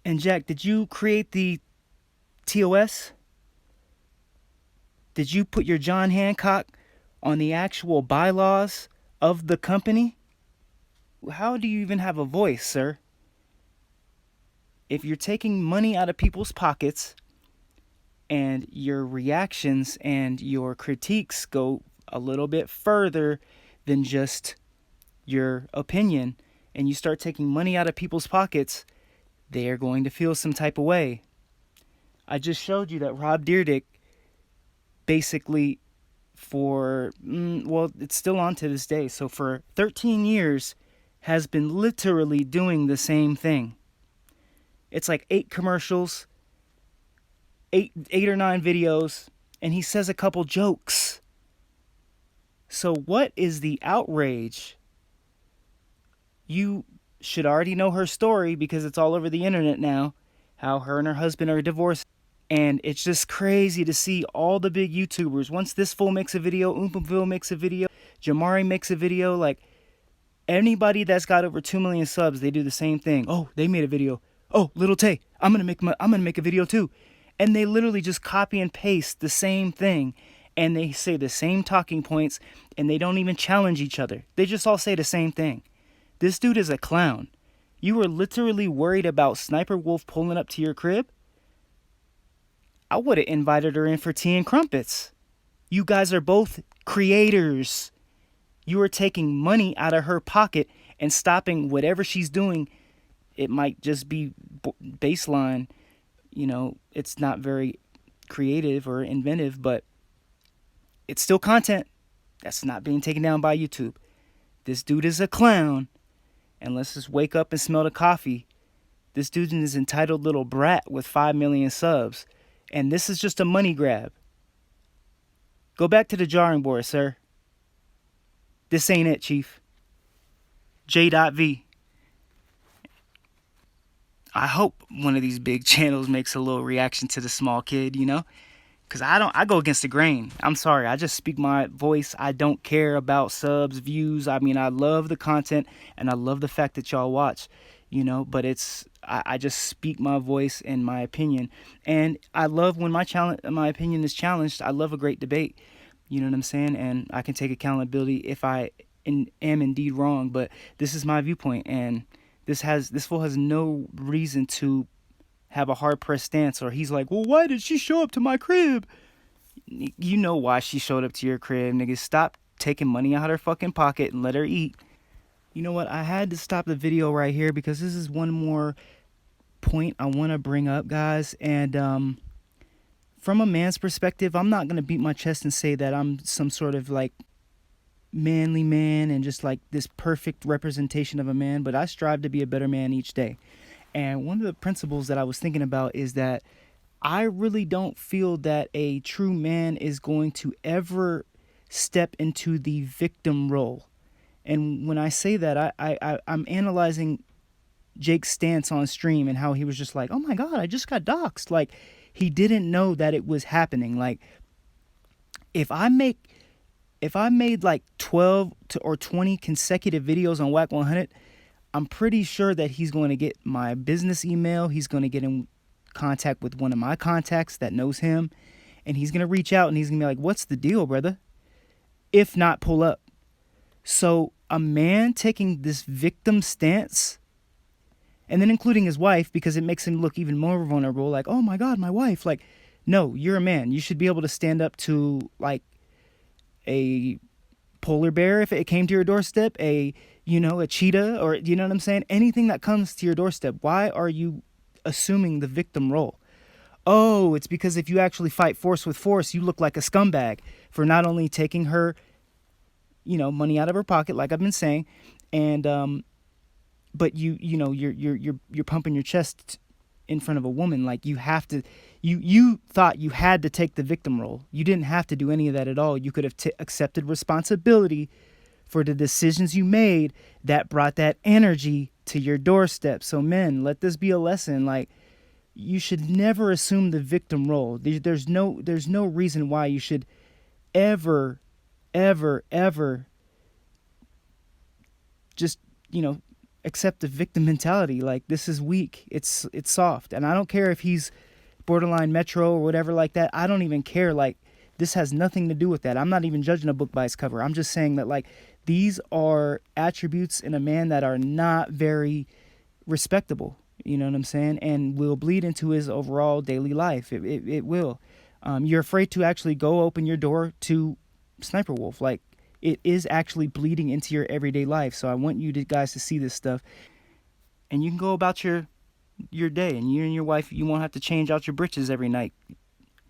And Jack, did you create the TOS? Did you put your John Hancock on the actual bylaws of the company? How do you even have a voice, sir? If you're taking money out of people's pockets and your reactions and your critiques go a little bit further than just your opinion, and you start taking money out of people's pockets, they are going to feel some type of way. I just showed you that Rob Dyrdek basically it's still on to this day. So for 13 years has been literally doing the same thing. It's like 8 commercials, eight or 9 videos, and he says a couple jokes. So what is the outrage? You should already know her story because it's all over the internet now, how her and her husband are divorced. And it's just crazy to see all the big YouTubers. Once this fool makes a video, Oompaville makes a video, Jamari makes a video, like anybody that's got over 2 million subs, they do the same thing. Oh, they made a video. Oh, Little Tay, I'm gonna make a video too. And they literally just copy and paste the same thing, and they say the same talking points, and they don't even challenge each other. They just all say the same thing. This dude is a clown. You were literally worried about Sniper Wolf pulling up to your crib? I would have invited her in for tea and crumpets. You guys are both creators. You are taking money out of her pocket and stopping whatever she's doing. It might just be baseline. It's not very creative or inventive, but it's still content that's not being taken down by YouTube. This dude is a clown. And let's just wake up and smell the coffee. This dude is an entitled little brat with 5 million subs. And this is just a money grab. Go back to the drawing board, sir. This ain't it, Chief. J.V. I hope one of these big channels makes a little reaction to the small kid, Because I go against the grain. I'm sorry. I just speak my voice. I don't care about subs, views. I mean, I love the content and I love the fact that y'all watch, but I just speak my voice and my opinion. And I love when my opinion is challenged. I love a great debate. You know what I'm saying? And I can take accountability if I am indeed wrong, but this is my viewpoint, and this fool has no reason to have a hard-pressed stance, or he's like, well, why did she show up to my crib? You know why she showed up to your crib, nigga. Stop taking money out of her fucking pocket and let her eat. You know what? I had to stop the video right here because this is one more point I want to bring up, guys. And from a man's perspective, I'm not going to beat my chest and say that I'm some sort of like manly man and just like this perfect representation of a man, but I strive to be a better man each day. And one of the principles that I was thinking about is that I really don't feel that a true man is going to ever step into the victim role. And when I say that, I'm analyzing Jake's stance on stream and how he was just like, oh my God, I just got doxxed. Like, he didn't know that it was happening. Like, if I made like 12 or 20 consecutive videos on Whack 100, I'm pretty sure that he's going to get my business email. He's going to get in contact with one of my contacts that knows him. And he's going to reach out and he's going to be like, what's the deal, brother? If not, pull up. So a man taking this victim stance, and then including his wife, because it makes him look even more vulnerable. Like, oh my God, my wife. Like, no, you're a man. You should be able to stand up to like a polar bear if it came to your doorstep, a cheetah, or you know what I'm saying? Anything that comes to your doorstep. Why are you assuming the victim role? Oh, it's because if you actually fight force with force, you look like a scumbag for not only taking her, money out of her pocket, like I've been saying, and but you're pumping your chest in front of a woman. Like, you have to, you thought you had to take the victim role. You didn't have to do any of that at all. You could have accepted responsibility for the decisions you made that brought that energy to your doorstep. So men, let this be a lesson. Like, you should never assume the victim role. There's no reason why you should ever just, accept the victim mentality. Like, this is weak. It's soft. And I don't care if he's borderline metro or whatever like that. I don't even care. Like, this has nothing to do with that. I'm not even judging a book by its cover. I'm just saying that, like, these are attributes in a man that are not very respectable. You know what I'm saying? And will bleed into his overall daily life. It will. You're afraid to actually go open your door to Sniper Wolf. Like, it is actually bleeding into your everyday life. So I want you guys to see this stuff. And you can go about your day. And you and your wife, you won't have to change out your britches every night,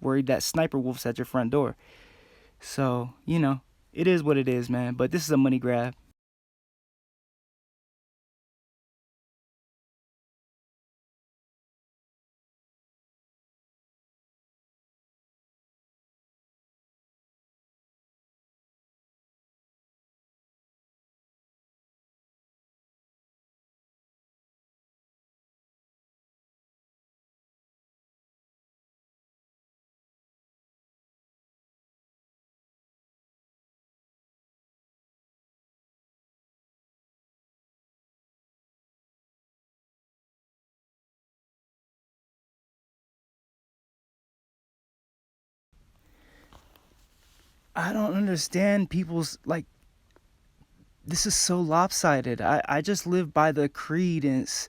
worried that Sniper Wolf's at your front door. So, it is what it is, man. But this is a money grab. I don't understand people's, like, this is so lopsided. I just live by the credence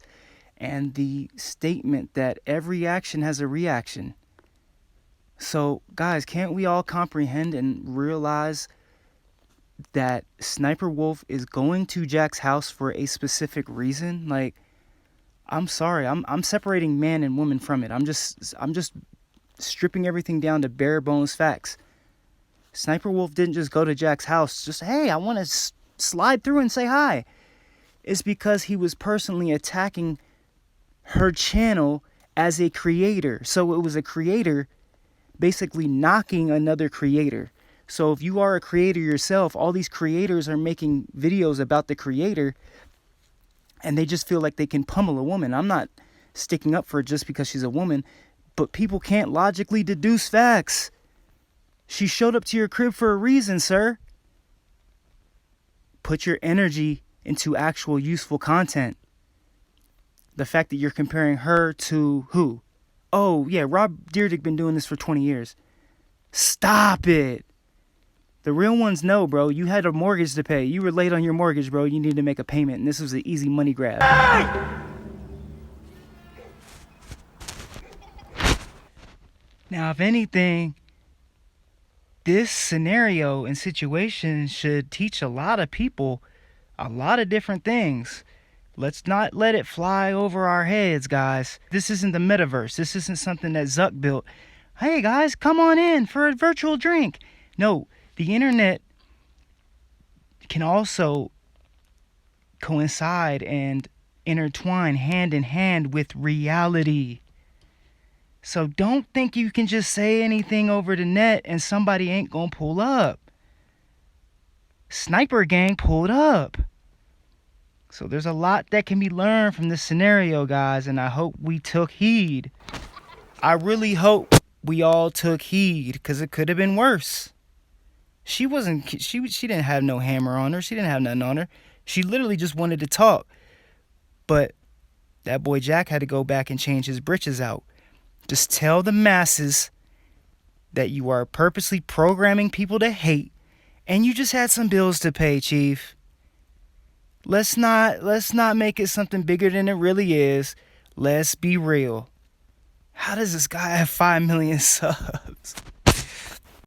and the statement that every action has a reaction. So, guys, can't we all comprehend and realize that Sniper Wolf is going to Jack's house for a specific reason? Like, I'm sorry, I'm separating man and woman from it. I'm just stripping everything down to bare bones facts. Sniper Wolf didn't just go to Jack's house just, hey, I want to slide through and say hi. It's because he was personally attacking her channel as a creator. So it was a creator basically knocking another creator. So if you are a creator yourself, all these creators are making videos about the creator and they just feel like they can pummel a woman. I'm not sticking up for her just because she's a woman, but people can't logically deduce facts. She showed up to your crib for a reason, sir. Put your energy into actual useful content. The fact that you're comparing her to who? Oh, yeah, Rob Dyrdek been doing this for 20 years. Stop it. The real ones know, bro. You had a mortgage to pay. You were late on your mortgage, bro. You needed to make a payment, and this was an easy money grab. Now, if anything, this scenario and situation should teach a lot of people a lot of different things. Let's not let it fly over our heads, guys. This isn't the metaverse. This isn't something that Zuck built. Hey, guys, come on in for a virtual drink. No, the internet can also coincide and intertwine hand in hand with reality. So don't think you can just say anything over the net and somebody ain't gonna pull up. Sniper Gang pulled up. So there's a lot that can be learned from this scenario, guys, and I hope we took heed. I really hope we all took heed, because it could have been worse. She didn't have no hammer on her. She didn't have nothing on her. She literally just wanted to talk. But that boy Jack had to go back and change his britches out. Just tell the masses that you are purposely programming people to hate, and you just had some bills to pay, Chief. Let's not make it something bigger than it really is. Let's be real. How does this guy have 5 million subs?